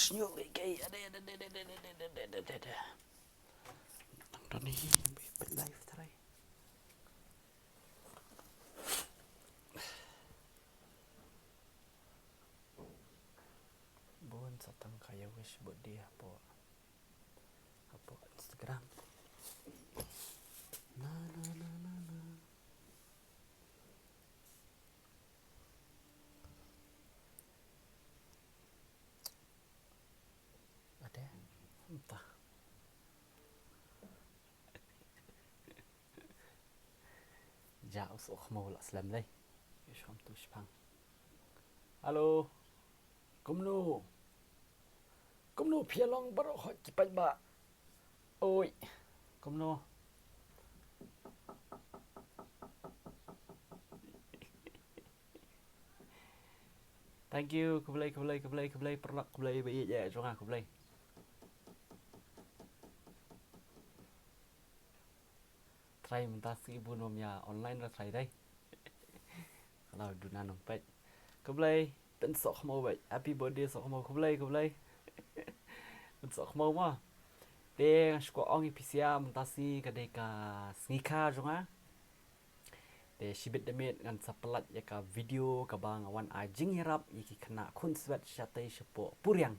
senyum kayak ada. Tadi bebek live try. Bon satang kaya wish buat dia apa Instagram. Na. Ada entah. Jauh SOHKHMOW lah selam lagi. Syam tu Sepang. Halo. Kumnu pialong baru hot cepat ba. Oi. Kumnu. Thank you. Keblay perlak keblay baik je jangan keblay. Try minta ibu nomnya online lah try dai. Kalau duna nombet. Keblay ten SOHKHMOW baik. Happy birthday SOHKHMOW keblay. Ten SOHKHMOW mah. Deng suka ong ipisia mentasi kadeka sngika jangan. De shibit demit ngan sapelat ya ka video ka bang awan ajing iarap iki kena khunswet syatai sepo puriang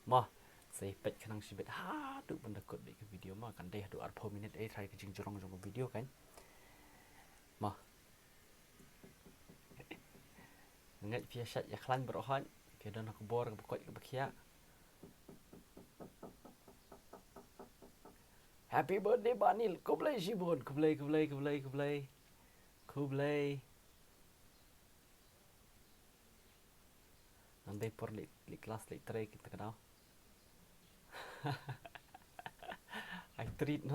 mah sei pet kenang shibit ha tu pendekut di ke video mah kan deh 2 minit try ke jing jorong jong video kan mah ngat piasat ya klan berohan ke don aku bor ke bekot ke bekia. Happy birthday Banil kublai shibon kublai nanti por li kelas li tray kita kenal. I treat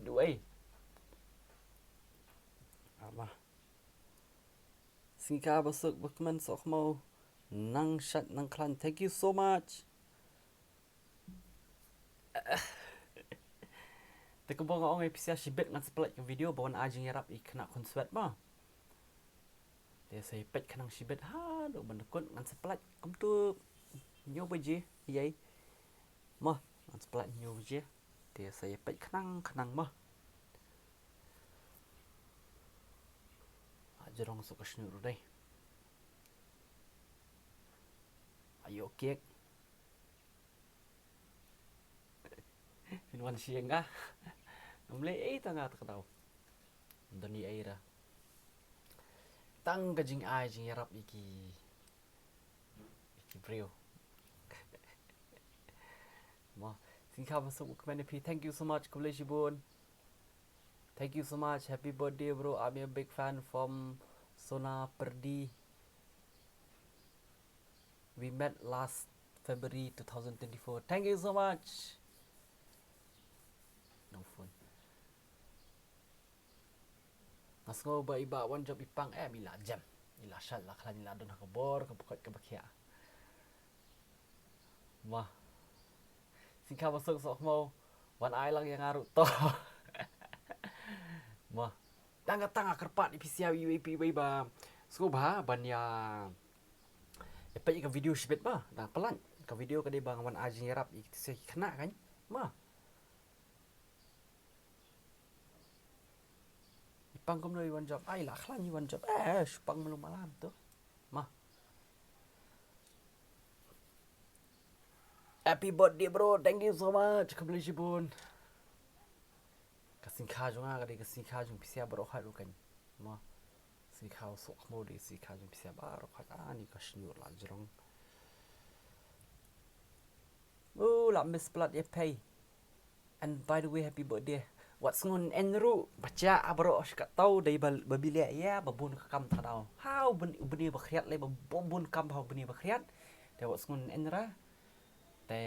the way. Apa? Singka besok berkeman SOHKHMOW nang shat nang klan. Thank you so much. Tekebong ong episode shibet ngan sepelat ke video bawan ajing iarap ikena khunswet mah. Dia saya pet kenang shibet ha do bandekut ngan sepelat kum tu nyo beje yai. Mah ngan sepelat nyo beje. Dia saya pet kenang mah. Ajarong sok snur dai. Ayo kek. Pinwan siang ah. Namle tanga tak tahu. Doni aira. Tang kajing ajing iarap iki brio. Ma singka masuk community. Thank you so much kublai shibun. Thank you so much. Happy birthday bro. I'm a big fan from Sona Perdi. We met last February 2024. Thank you so much. No phone. Nasgo ba iba one job ipang mila jam. Ila shal la klan ila don hakabor ke pokot ke bakia. Wah. Singka masuk SOHKHMOW. One eye lang yang ngaru to. Wah. Tanga kerpat di PCA UAP ba. Sko ba ban ya. Epai ke video shibet ba. Dah pelan. Ke video ke dia bang wan ajing iarap ik kena kan. Mah. Pang kom noi one job. Ai lah klan ni one job. Pang malam malam tu. Mah. Happy birthday bro. Thank you so much. Keblai shibun. Kasingka jonga kadi kasingka jong pisia berohat kan. Mah. Singka SOHKHMOW di singka jong pisia berohat ni kasnyur lah jerong. Lah miss plat ye pay. And by the way happy birthday. What's ngon enru baca abro kat tahu dari babilia ya babun kam tadau how beni bakriat le babun kam how beni bakriat te what's ngon enra te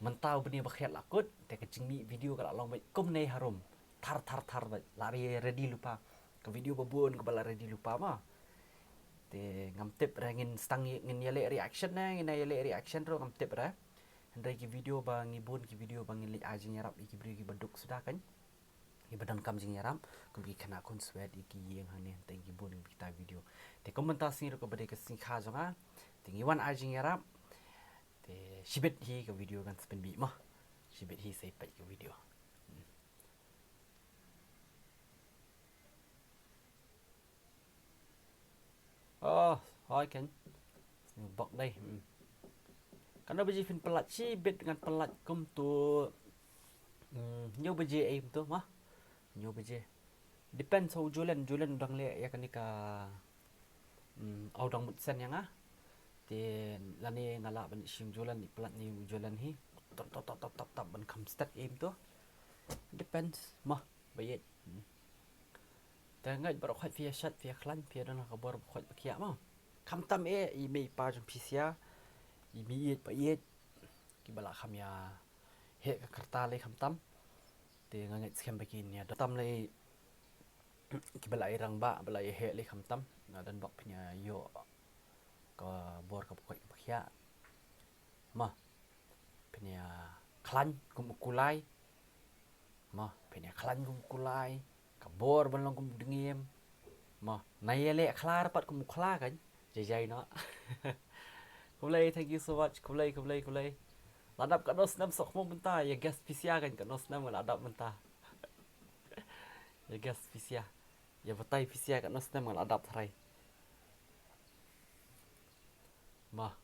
mentau beni bakriat lakut te kecingmi video kala long kum nei harum tar lari ready lupa ke video babun ke bala ready lupa mah te ngamtip rangin stang ngin yale reaction na ngin yale reaction ro ngamtip ra ndai ki video bang ibun ki video bang li ajing iarap iki beri ki beduk sudah kan ibadan kam jing iarap kumbi kena khunswet iki yang hane teng ibun kita video te komentasi ro ke bade ke singkha jonga tingi wan ajing iarap Thì shibet hi cái video kan spen bi mah. Shibet hi say pai cái video. Thôi kan. Bọc đây. Karena biji fin pelat shibet dengan pelat kum tu nhiều biji aim tu mah. Nhiều biji. Depends how jualan dang le ya kan ni ka dang mut sen yang ah. Thì là ni ngala ban sim jualan ni pelat ni jualan hi top ban kam start aim tu. Depends mah bayet. Tengah baru khot via shot via klan via dan kabar khot bakia mah. Kam tam i me pa jam pisia. I mi bayet ki bala kham ya he ka karta le kham tam. Te ngangat scam bakin ya tam le ki bala irang ba bala he le kham tam na dan bak punya yo ka bor ka khot bakia. Mah punya klan kum kulai. Mah punya klan kum kulai. Kabor ban long kum dengiem. Mah nai le khla rapat kum khla kan. Jai no. Kulai thank you so much. Kulai. Ladap kat nos nam SOHKHMOW mentah ya gas pisia kan kat nos nam ladap mentah. Ya gas pisia. Ya betai pisia kat nos nam ladap tharai. Mah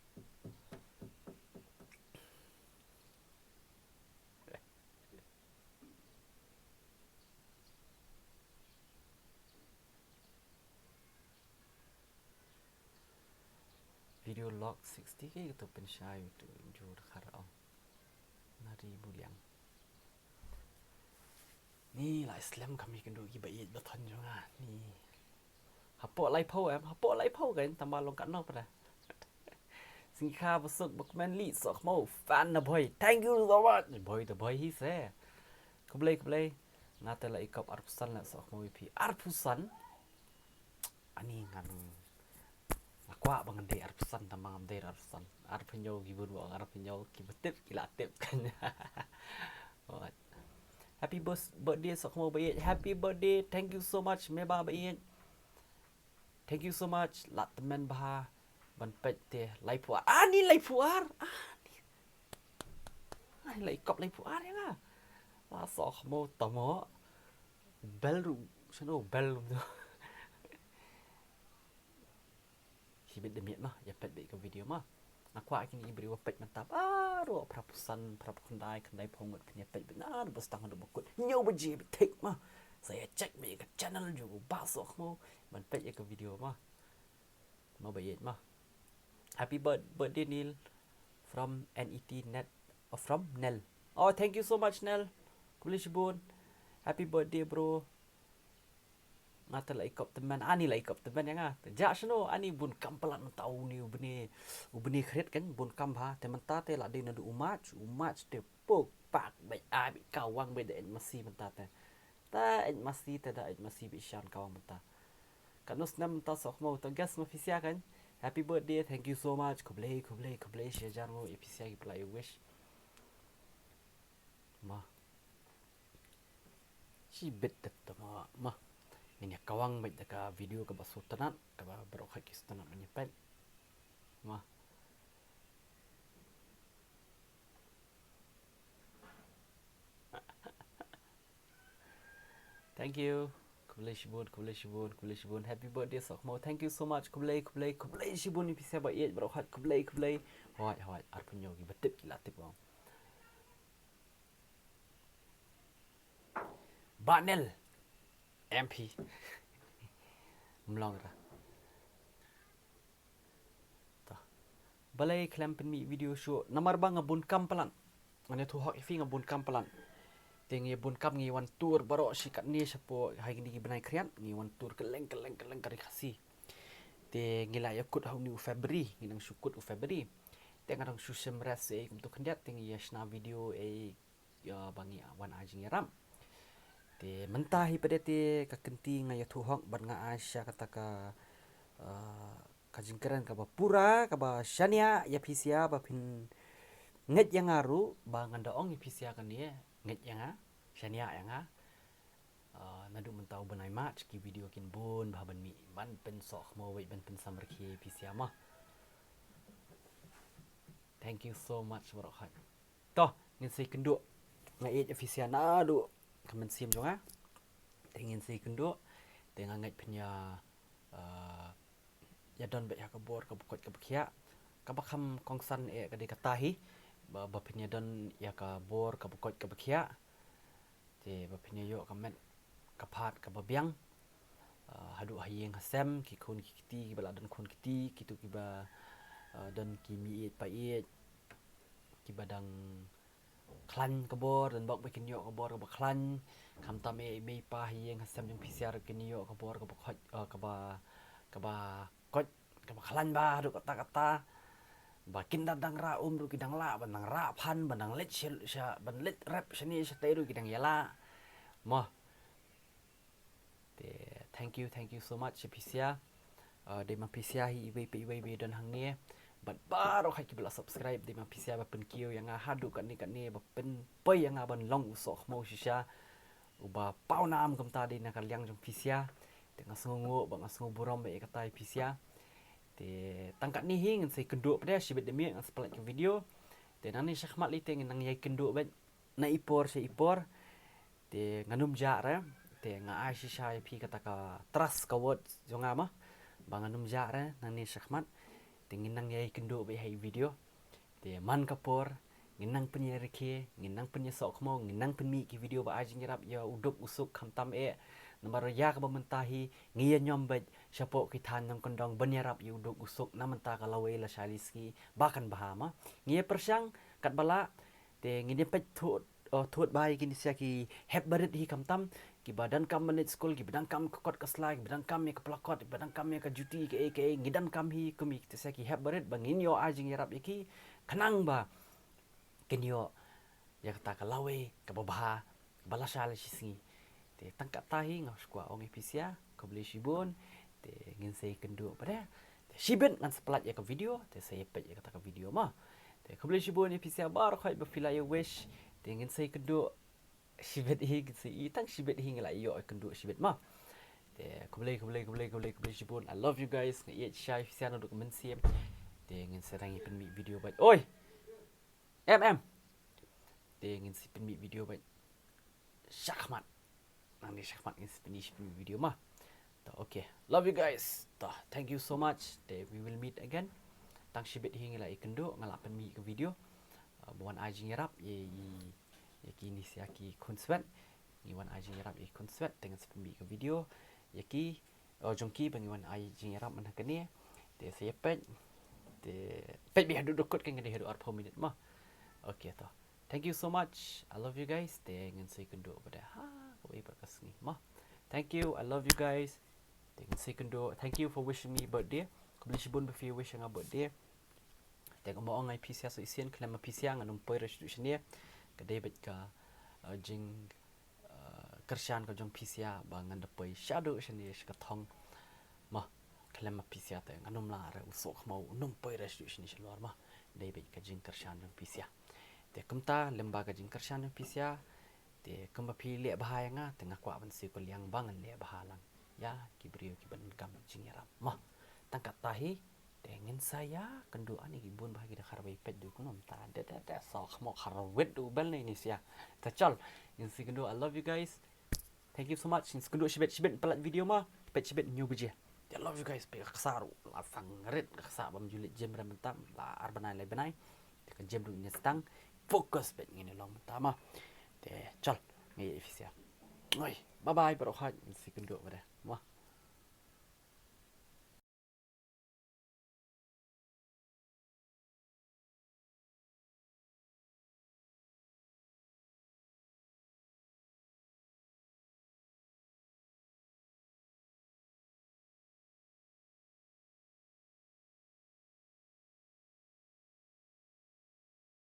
video log 60 ke itu pensyai itu jur kharau nari buliang ni lah Islam kami kendu gi bayit beton jonga ni hapok lai phau kan tambah long kat no pada sing kha besuk bakman li SOHKHMOW fan na boy thank you so much boy the boy he say kublai ngata la ikap arpusan la SOHKHMOW pi arpusan ani ngan Kuat bangan de arpusan tamang de arpusan arpenyo gibun wa arpenyo kibetip kilatip kan. Happy birthday SOHKHMOW bayit. Happy birthday. Thank you so much meba bayit. Thank you so much lat teman bah ban pet te lai puar. Ni lai puar. Ni lai kop lai puar ya nga. La SOHKHMOW tamo bel sano bel Sibit demiat mah, ya pet baik ke video mah. Nak kuat kini beri wapet mantap. Ruak perapusan, kendai pongot punya pet benar bos tangan bukut. Nyo beji betik mah. Saya cek baik ke channel juga bah SOHKHMOW. Man pet ya ke video mah. Mau bayit mah. Happy birthday Neil from NET from Nel. Oh, thank you so much Nel. Kulish bun. Happy birthday bro. Ngata la ikop teman ani la ikop teman yang ah ja sno ani bun kam pelat tahu ni ubni khret kan bun kam ha te menta te la de na du umat te pok pak bai a bi kawang bai de masih menta te ta masih te da masih bi shan kawang menta kan nos nam ta SOHKHMOW ta gas ma fisia kan happy birthday thank you so much kublai she jarmo episia gi play wish ma si bet ta ma ini kawang baik dekat video ke basuh tenat ke berokak kis tenat menyepet mah thank you kublai shibun happy birthday SOHKHMOW thank you so much kublai shibun ni bisa bayat berokak kublai hoi arpunyo gi betip kilatip bang Banel MP melong ra ta balai klam pen mi video show namar bang abun kam pelan ane tu hak ifi ngabun kam pelan tengi bun kam ngi wan tour baro sikat ni sapo hai ni benai krian ngi wan tour keleng kari khasi te ngila yakut hau ni February ngi nang syukut February te ngadang susem ras e kum tu kendiat tengi yasna video ya bangi wan ajing ram te mentahi pada te ka kenti ngaya tuhok ban nga asya kata ka kajingkeran ka bapura ka ba shania ya pisia ba pin nget yang aru ba ngandaong ya pisia kan dia nget yang shania yang nadu mentau banai mat ki video kin bun ba ban mi ban pen SOHKHMOW ban pen samar ki pisia mah Thank you so much barok hat. Toh, ngin si kenduk. Ngai efisiana du. Kamen sim jonga. Tengin si kenduk. Dengan ngai punya ya don ya kabor kabukot kabukia. Kabakam kongsan kadi katahi. Bapinya don ya kabor kabukot kabukia. Te bapinya yo kamet kapat kababiang. Hadu hayeng hasem ki kun kiti bala don kun kiti kitu kiba don kimi it pait ki badang klan kabor dan bak bikin yo kabor kabak klan kam tame me pa hayeng hasem jong pisiar kini yo kabor kabak hot kaba kot kaba klan ba du kata bakin dadang ra du kidang la bandang ra phan bandang let sha ban let rap shani sha du kidang yala mo thank you so much pisia de ma pisia hi iwe don hang ne bat baro khai ki bla subscribe de ma pisia ba pen kiu yang hadu kan ni ba pen poi yang ban long SOHKHMOW shisha uba pau nam kam ta de na kal yang jong pisia de ngasngo ba ngasngo buram be katai pisia de tangkat ni hing sai kenduk pada sibet de mi ngas pelak video de nani SOHKHMOW li teng nang yai kenduk ba na ipor se ipor de nganum jara te nga ai shisha pi kata ka trust ka word jonga ma banganum jara nang ni SOHKHMOW tingin nang yai kendo be hai video te man kapor nginang punya reke nginang punya SOHKHMOW nginang penmi ki video ba ajing rap ya uduk usuk khamtam nomor ya ka mentahi ngiya nyombet syapo ki than nang kondong benyarap ya uduk usuk na menta ka lawe la shaliski bahkan bahama ngiya persang kat bala te ngini pet thut bai kini sia ki heb barit hi khamtam ki badan kam manit school ki badan kam kot ka slide badan kam me ka plakot badan kam me ka juti ke ngidan kam hi kumi te sia ki heb barit bangin yo ajing yarap iki kanang ba kenyo ya kata ka lawe ka babha bala shal sisi te tangkat tahi ngau skwa ong episia ko beli shibun te ngin sei kendu pada te shibet ngan splat ya ka video te sei pet ya kata ka video ma te ko beli shibun episia bar khoi ba fila ya wish te ngin sei kendu shibet hi si itang shibet hi ngala yo kendu shibet ma te kublai shibun I love you guys ngai yet shai siano dokumen siam te ngin serang ipin mi video bat oi em te ngin si pin mi video bat SOHKHMOW nang ni SOHKHMOW ngin finish pin video ma to okay love you guys to thank you so much te we will meet again tang shibet hi ngala ikendu ngala pin mi ke video buan ajing yarap ye yaki ni siaki khunswet ngiwan ajing yarap i khunswet dengan sepembi ke video yaki jongki bangiwan ajing yarap man hakani te sepet te pet bi hadu dokot kan ngade hadu ar 4 minute mah okay to thank you so much I love you guys te ngin sei kendo pada ha oi berkas ni mah thank you I love you guys te ngin sei kendo thank you for wishing me birthday ko beli shibun be fi wish nga birthday te ko mo ngai pisia so isien klema pisia nganum poi resolution ni kedai bet ka jing kershan ka jong pisia bangan depoi shadow shani ka thong ma klema pisia te nganum la ra SOHKHMOW num poi resolution ni luar ma dei bet ka jing kershan jong pisia te kumta lembaga jing kershan jong pisia te kamba pi le bahaya nga tengah kwa ban si ko liang bangan le bahalang ya kibrio ki ban kam jing yarap ma tangkat tahi dengan saya kendu ani gibun bahagi dah kharbai pet du kunom ta de SOHKHMOW kharwet du bel ni sia ta chal in si kendu I love you guys thank you so much in kendu shibet pelat video ma pet shibet new buje I love you guys pe ksaru la fang red ksa bam julit jem ram tam la arbana le benai te jem du ni stang fokus pet ngene long tama te chal ngi efisia oi bye bye bro ha in si kendu pada ma